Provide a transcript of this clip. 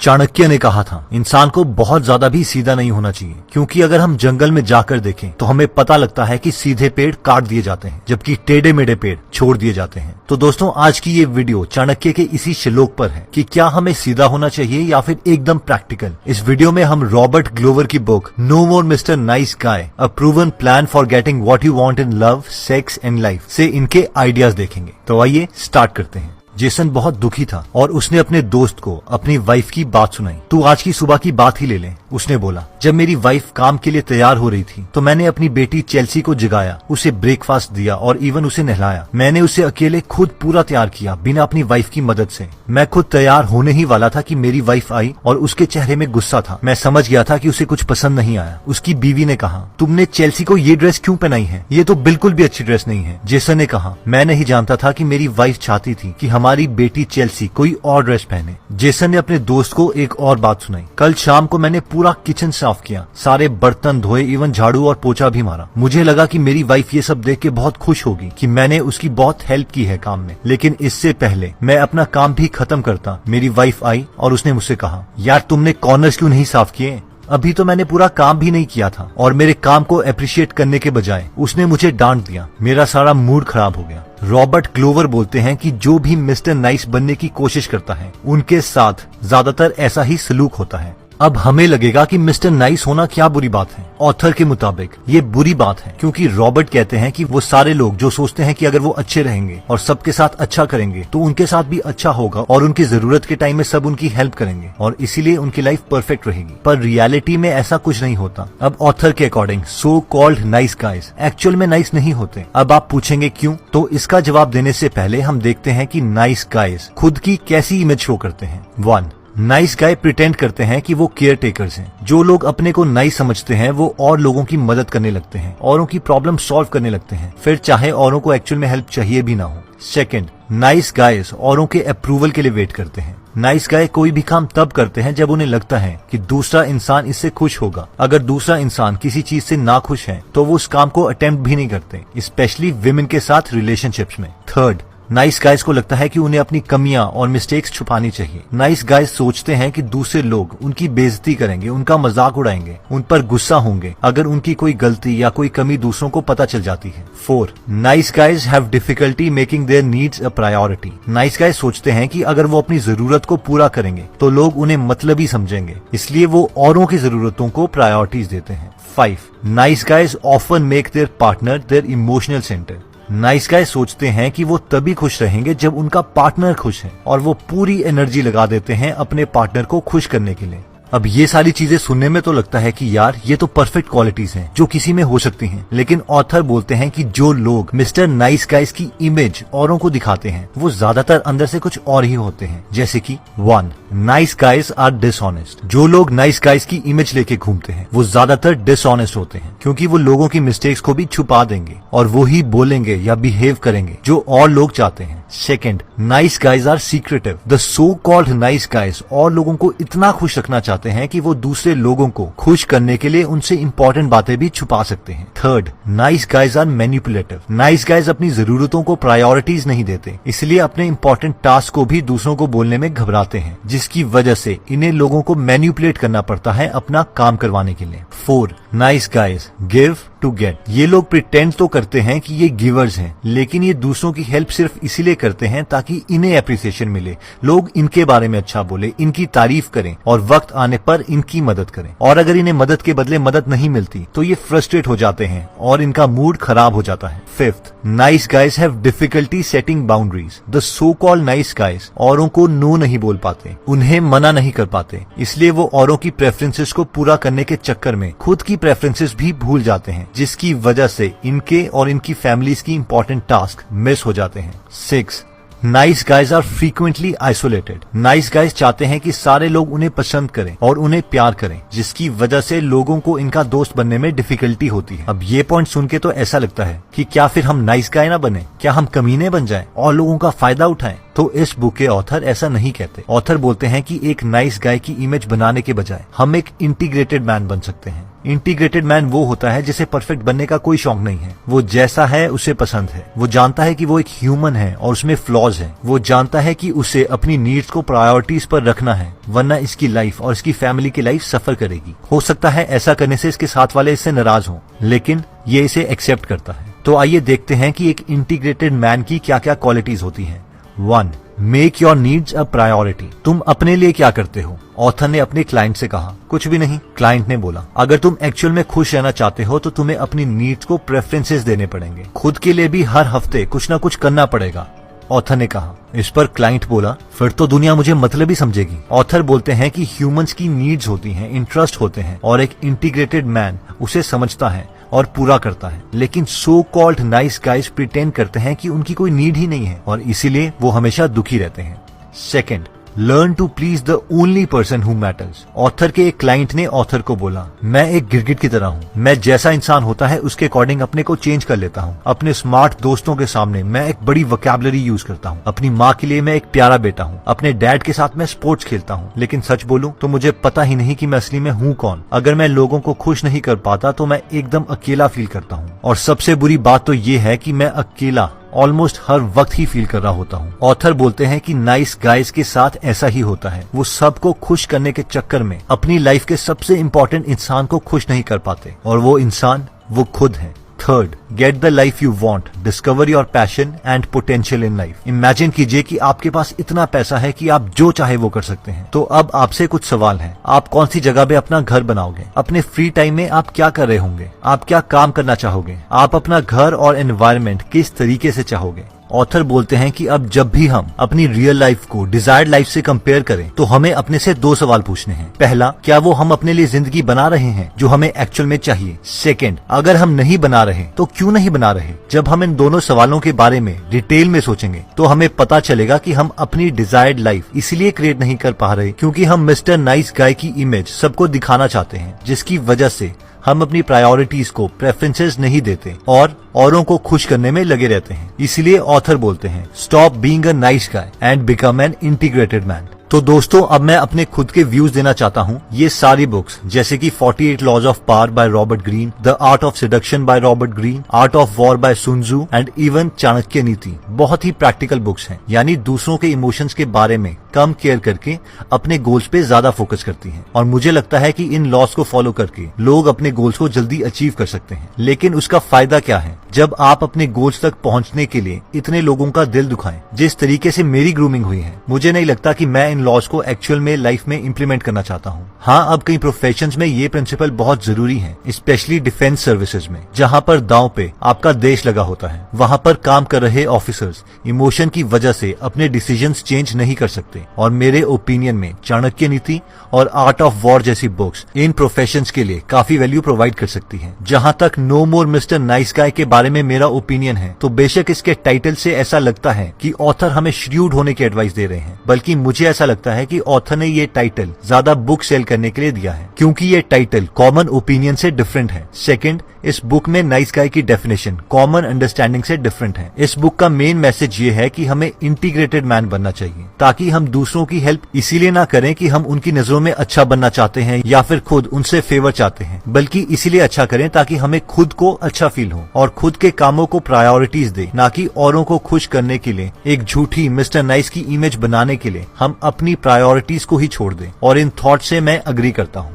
चाणक्य ने कहा था, इंसान को बहुत ज्यादा भी सीधा नहीं होना चाहिए, क्योंकि अगर हम जंगल में जाकर देखें तो हमें पता लगता है कि सीधे पेड़ काट दिए जाते हैं जबकि टेढ़े मेढ़े पेड़ छोड़ दिए जाते हैं। तो दोस्तों, आज की ये वीडियो चाणक्य के इसी श्लोक पर है कि क्या हमें सीधा होना चाहिए या फिर एकदम प्रैक्टिकल। इस वीडियो में हम रॉबर्ट ग्लोवर की book No More Mr Nice Guy, a proven plan for getting what you want in love, sex and life से इनके आइडियाज देखेंगे। तो आइए स्टार्ट करते हैं। जेसन बहुत दुखी था और उसने अपने दोस्त को अपनी वाइफ की बात सुनाई। तू आज की सुबह की बात ही ले ले, उसने बोला। जब मेरी वाइफ काम के लिए तैयार हो रही थी तो मैंने अपनी बेटी चेल्सी को जगाया, उसे ब्रेकफास्ट दिया और इवन उसे नहलाया। मैंने उसे अकेले खुद पूरा तैयार किया, बिना अपनी वाइफ की मदद से। मैं खुद तैयार होने ही वाला था कि मेरी वाइफ आई और उसके चेहरे में गुस्सा था। मैं समझ गया था कि उसे कुछ पसंद नहीं आया। उसकी बीवी ने कहा, तुमने चेल्सी को ये ड्रेस क्यों पहनाई है? ये तो बिल्कुल भी अच्छी ड्रेस नहीं है। जेसन ने कहा, मैं नहीं जानता था कि मेरी वाइफ चाहती थी कि हमारी बेटी चेल्सी कोई और ड्रेस पहने। जेसन ने अपने दोस्त को एक और बात सुनाई। कल शाम को मैंने पूरा किचन साफ किया, सारे बर्तन धोए, इवन झाड़ू और पोछा भी मारा। मुझे लगा कि मेरी वाइफ ये सब देख के बहुत खुश होगी कि मैंने उसकी बहुत हेल्प की है काम में। लेकिन इससे पहले मैं अपना काम भी खत्म करता, मेरी वाइफ आई और उसने मुझसे कहा, यार तुमने कॉर्नर्स क्यों नहीं साफ किए? अभी तो मैंने पूरा काम भी नहीं किया था। और मेरे काम को अप्रिशिएट करने के बजाय उसने मुझे डांट दिया। मेरा सारा मूड खराब हो गया। रॉबर्ट ग्लोवर बोलते हैं कि जो भी मिस्टर नाइस बनने की कोशिश करता है उनके साथ ज्यादातर ऐसा ही सलूक होता है। अब हमें लगेगा कि मिस्टर नाइस होना क्या बुरी बात है। ऑथर के मुताबिक ये बुरी बात है, क्योंकि रॉबर्ट कहते हैं कि वो सारे लोग जो सोचते हैं कि अगर वो अच्छे रहेंगे और सबके साथ अच्छा करेंगे तो उनके साथ भी अच्छा होगा और उनकी जरूरत के टाइम में सब उनकी हेल्प करेंगे और इसीलिए उनकी लाइफ परफेक्ट रहेगी। पर रियलिटी में ऐसा कुछ नहीं होता। अब ऑथर के according so called nice guys actual में नाइस नहीं होते। अब आप पूछेंगे क्यों? तो इसका जवाब देने से पहले हम देखते हैं कि नाइस गाइज खुद की कैसी इमेज शो करते हैं। 1, नाइस गाय प्रिटेंड करते हैं कि वो केयर टेकर्स हैं। जो लोग अपने को नाइस समझते हैं वो और लोगों की मदद करने लगते हैं, औरों की प्रॉब्लम सॉल्व करने लगते हैं, फिर चाहे औरों को एक्चुअल में हेल्प चाहिए भी ना हो। सेकंड, नाइस गाइज औरों के अप्रूवल के लिए वेट करते हैं। नाइस गाय कोई भी काम तब करते हैं जब उन्हें लगता है कि दूसरा इंसान इससे खुश होगा। अगर दूसरा इंसान किसी चीज से ना खुश है तो वो उस काम को अटेम्प्ट भी नहीं करते, स्पेशली विमेन के साथ रिलेशनशिप्स में। थर्ड, नाइस गाइज को लगता है कि उन्हें अपनी कमियां और मिस्टेक्स छुपानी चाहिए। नाइस गाइज सोचते हैं कि दूसरे लोग उनकी बेइज्जती करेंगे, उनका मजाक उड़ाएंगे, उन पर गुस्सा होंगे अगर उनकी कोई गलती या कोई कमी दूसरों को पता चल जाती है। 4, nice guys have difficulty making their needs a priority. Nice guys सोचते हैं कि अगर वो अपनी जरूरत को पूरा करेंगे तो लोग उन्हें मतलबी समझेंगे, इसलिए वो औरों की जरूरतों को प्रायोरिटीज देते हैं। 5, nice guys often make their partner their emotional centre. Nice guy सोचते हैं कि वो तभी खुश रहेंगे जब उनका पार्टनर खुश है और वो पूरी एनर्जी लगा देते हैं अपने पार्टनर को खुश करने के लिए। अब ये सारी चीजें सुनने में तो लगता है कि यार ये तो परफेक्ट क्वालिटीज हैं जो किसी में हो सकती हैं, लेकिन ऑथर बोलते हैं कि जो लोग मिस्टर नाइस गाइज की इमेज औरों को दिखाते हैं वो ज्यादातर अंदर से कुछ और ही होते हैं। जैसे कि 1, नाइस गाइज आर डिसऑनेस्ट। जो लोग नाइस गाइज की इमेज लेके घूमते हैं वो ज्यादातर डिसऑनेस्ट होते हैं, क्योंकि वो लोगों की मिस्टेक्स को भी छुपा देंगे और वो ही बोलेंगे या बिहेव करेंगे जो और लोग चाहते हैं। Second, nice guys are secretive. The so called nice guys और लोगों को इतना खुश रखना चाहते हैं कि वो दूसरे लोगों को खुश करने के लिए उनसे इंपॉर्टेंट बातें भी छुपा सकते हैं। Third, nice guys are manipulative. Nice guys अपनी जरूरतों को प्रायोरिटीज नहीं देते, इसलिए अपने इंपॉर्टेंट टास्क को भी दूसरों को बोलने में घबराते हैं, जिसकी वजह से इन्हें लोगों को मैनिपुलेट करना पड़ता है अपना काम करवाने के लिए। 4, nice guys give to get. ये लोग प्रिटेंड तो करते हैं कि ये गिवर्स हैं, लेकिन ये दूसरों की हेल्प सिर्फ इसीलिए करते हैं ताकि इन्हें एप्रिसिएशन मिले, लोग इनके बारे में अच्छा बोले, इनकी तारीफ करें और वक्त आने पर इनकी मदद करें। और अगर इन्हें मदद के बदले मदद नहीं मिलती तो ये फ्रस्ट्रेट हो जाते हैं और इनका मूड खराब हो जाता है। 5, nice guys have difficulty setting boundaries. The so called nice guys औरों को नो नहीं बोल पाते, उन्हें मना नहीं कर पाते, इसलिए वो औरों की प्रेफरेंसेस को पूरा करने के चक्कर में खुद की प्रेफरेंसेस भी भूल जाते हैं, जिसकी वजह से इनके और इनकी फैमिलीज की इंपॉर्टेंट टास्क मिस हो जाते हैं। 6, nice guys are frequently isolated. Nice guys चाहते हैं कि सारे लोग उन्हें पसंद करें और उन्हें प्यार करें, जिसकी वजह से लोगों को इनका दोस्त बनने में डिफिकल्टी होती है। अब ये पॉइंट सुन के तो ऐसा लगता है कि क्या फिर हम नाइस गाय ना बने, क्या हम कमीने बन जाएं और लोगों का फायदा उठाएं? तो इस बुक के ऑथर ऐसा नहीं कहते। ऑथर बोलते हैं कि एक नाइस गाय की इमेज बनाने के बजाय हम एक इंटीग्रेटेड मैन बन सकते हैं। इंटीग्रेटेड मैन वो होता है जिसे परफेक्ट बनने का कोई शौक नहीं है। वो जैसा है उसे पसंद है। वो जानता है कि वो एक ह्यूमन है और उसमें फ्लॉज है। वो जानता है कि उसे अपनी नीड्स को प्रायोरिटीज पर रखना है, वरना इसकी लाइफ और इसकी फैमिली की लाइफ सफर करेगी। हो सकता है ऐसा करने से इसके साथ वाले इससे नाराज हों, लेकिन ये इसे एक्सेप्ट करता है। तो आइए देखते हैं कि एक इंटीग्रेटेड मैन की क्या क्या क्वालिटीज होती हैं। 1. Make your needs a priority. तुम अपने लिए क्या करते हो? ऑथर ने अपने क्लाइंट से कहा। कुछ भी नहीं, क्लाइंट ने बोला। अगर तुम एक्चुअल में खुश रहना चाहते हो तो तुम्हें अपनी नीड्स को प्रेफरेंसेस देने पड़ेंगे। खुद के लिए भी हर हफ्ते कुछ ना कुछ करना पड़ेगा, ऑथर ने कहा। इस पर क्लाइंट बोला, फिर तो दुनिया मुझे मतलबी समझेगी। ऑथर बोलते हैं कि ह्यूमंस की नीड्स होती हैं, इंटरेस्ट होते हैं, और एक इंटीग्रेटेड मैन उसे समझता है और पूरा करता है। लेकिन सो कॉल्ड नाइस गाइज प्रिटेंड करते हैं कि उनकी कोई नीड ही नहीं है और इसीलिए वो हमेशा दुखी रहते हैं। 2. Learn to please the only person who matters. Author के एक क्लाइंट ने ऑथर को बोला, मैं एक गिरगिट की तरह हूँ। मैं जैसा इंसान होता है उसके अकॉर्डिंग अपने को चेंज कर लेता हूँ। अपने स्मार्ट दोस्तों के सामने मैं एक बड़ी वोकैबुलरी यूज करता हूँ। अपनी माँ के लिए मैं एक प्यारा बेटा हूँ। अपने डैड के साथ मैं स्पोर्ट्स खेलता हूँ। लेकिन सच बोलूं तो मुझे पता ही नहीं कि मैं असली में हूँ कौन। अगर मैं लोगों को खुश नहीं कर पाता तो मैं एकदम अकेला फील करता हूँ। और सबसे बुरी बात तो ये है कि मैं अकेला ऑलमोस्ट हर वक्त ही फील कर रहा होता हूँ। ऑथर बोलते हैं कि नाइस गाइज के साथ ऐसा ही होता है। वो सबको खुश करने के चक्कर में अपनी लाइफ के सबसे इम्पोर्टेंट इंसान को खुश नहीं कर पाते, और वो इंसान वो खुद है। 3. Get the life you want, discover your passion and potential in life. Imagine कीजिए कि आपके पास इतना पैसा है कि आप जो चाहे वो कर सकते हैं। तो अब आपसे कुछ सवाल हैं। आप कौन सी जगह पे अपना घर बनाओगे? अपने फ्री टाइम में आप क्या कर रहे होंगे? आप क्या काम करना चाहोगे? आप अपना घर और एनवायरनमेंट किस तरीके से चाहोगे? ऑथर बोलते हैं कि अब जब भी हम अपनी रियल लाइफ को डिजायर्ड लाइफ से कंपेयर करें तो हमें अपने से 2 सवाल पूछने हैं। पहला, क्या वो हम अपने लिए जिंदगी बना रहे हैं जो हमें एक्चुअल में चाहिए? 2. अगर हम नहीं बना रहे तो क्यों नहीं बना रहे? जब हम इन दोनों सवालों के बारे में डिटेल में सोचेंगे तो हमें पता चलेगा कि हम अपनी डिजायर्ड लाइफ इसलिए क्रिएट नहीं कर पा रहे क्योंकि हम मिस्टर नाइस गाय की इमेज सबको दिखाना चाहते हैं, जिसकी वजह से हम अपनी प्रायोरिटीज को प्रेफरेंसेस नहीं देते और औरों को खुश करने में लगे रहते हैं। इसलिए ऑथर बोलते हैं, stop being a nice guy and become an integrated man. तो दोस्तों, अब मैं अपने खुद के व्यूज देना चाहता हूँ। ये सारी बुक्स जैसे कि 48 laws of power by Robert Greene, the art of seduction by Robert Greene, art of war by Sun Tzu and even Chanakya Niti बहुत ही प्रैक्टिकल बुक्स हैं। यानी दूसरों के इमोशंस के बारे में कम केयर करके अपने गोल्स पे ज्यादा फोकस करती हैं। और मुझे लगता है कि इन लॉस को फॉलो करके लोग अपने गोल्स को जल्दी अचीव कर सकते हैं। लेकिन उसका फायदा क्या है जब आप अपने गोल्स तक पहुंचने के लिए इतने लोगों का दिल दुखाएं? जिस तरीके से मेरी ग्रूमिंग हुई है, मुझे नहीं लगता कि मैं इन लॉस को एक्चुअल में लाइफ में इम्प्लीमेंट करना चाहता हूँ। हाँ, अब कई प्रोफेशंस में ये प्रिंसिपल बहुत जरूरी है, स्पेशली डिफेंस सर्विसेज में, जहाँ पर दांव पे आपका देश लगा होता है। वहाँ पर काम कर रहे ऑफिसर्स इमोशन की वजह से अपने डिसीजंस चेंज नहीं कर सकते। और मेरे ओपिनियन में चाणक्य नीति और आर्ट ऑफ वॉर जैसी बुक्स इन प्रोफेशंस के लिए काफी वैल्यू प्रोवाइड कर सकती हैं। जहाँ तक नो मोर मिस्टर नाइस गाय के बारे में मेरा ओपिनियन है, तो बेशक इसके टाइटल से ऐसा लगता है कि ऑथर हमें श्रीव्ड होने की एडवाइस दे रहे हैं, बल्कि मुझे ऐसा लगता है कि ऑथर ने ये टाइटल ज्यादा बुक सेल करने के लिए दिया है, क्योंकि ये टाइटल कॉमन ओपिनियन से डिफरेंट है। 2. इस बुक में नाइस गाय की डेफिनेशन कॉमन अंडरस्टैंडिंग से डिफरेंट है। इस बुक का मेन मैसेज ये है कि हमें इंटीग्रेटेड मैन बनना चाहिए, ताकि हम दूसरों की हेल्प इसीलिए ना करें कि हम उनकी नजरों में अच्छा बनना चाहते हैं या फिर खुद उनसे फेवर चाहते हैं, बल्कि इसीलिए अच्छा करें ताकि हमें खुद को अच्छा फील हो और खुद के कामों को प्रायोरिटीज दे, ना कि औरों को खुश करने के लिए एक झूठी मिस्टर नाइस की इमेज बनाने के लिए हम अपनी प्रायोरिटीज को ही छोड़ दें। और इन थॉट से मैं अग्री करता हूँ।